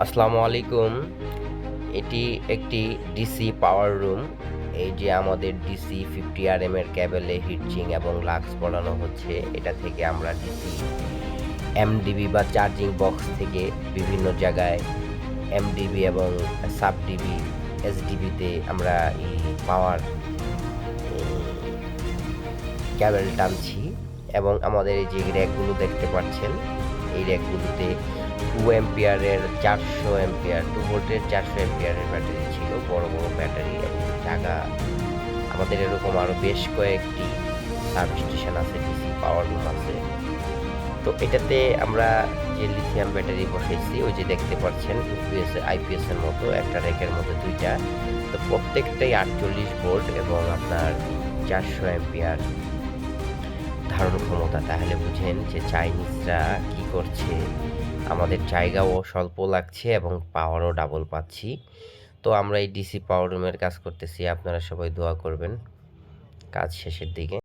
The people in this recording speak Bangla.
আসসালামু আলাইকুম। এটি একটি ডিসি পাওয়ার রুম। এই যে আমাদের ডিসি 50 এর ক্যাবেলে হিটজিং এবং লাক্স পড়ানো হচ্ছে। এটা থেকে আমরা ডিসি এমডিবি বা চার্জিং বক্স থেকে বিভিন্ন জায়গায় এমডিবি এবং সাব ডিবি, এসডিবিতে আমরা এই পাওয়ার ক্যাবেল টানছি এবং আমাদের এই যে র্যাকগুলো দেখতে পাচ্ছেন, এই র্যাকগুলোতে 2 অ্যাম্পিয়ারের 400 অ্যাম্পিয়ার 2 ভোল্টের 400 অ্যাম্পিয়ারের ব্যাটারি ছিল, বড় বড় ব্যাটারি এবং জায়গা। আমাদের এরকম আরও বেশ কয়েকটি সাব স্টেশন আছে, ডিসি পাওয়ার রুম আছে। তো এটাতে আমরা যে লিথিয়াম ব্যাটারি বসাইছি, ওই যে দেখতে পাচ্ছেন ইউপিএস আইপিএস এর মতো একটা র্যাকের মধ্যে দুইটা। তো প্রত্যেকটাই 48 ভোল্ট এবং আপনার 400 অ্যাম্পিয়ার ধারণ ক্ষমতা। তাহলে বুঝেন যে চাইনিজরা কি করছে। আমাদের জায়গাও স্বল্প লাগছে এবং পাওয়ারও ডাবল পাচ্ছি। তো আমরা এই ডিসি পাওয়ার রুমের কাজ করতেছি, আপনারা সবাই দোয়া করবেন কাজ শেষের দিকে।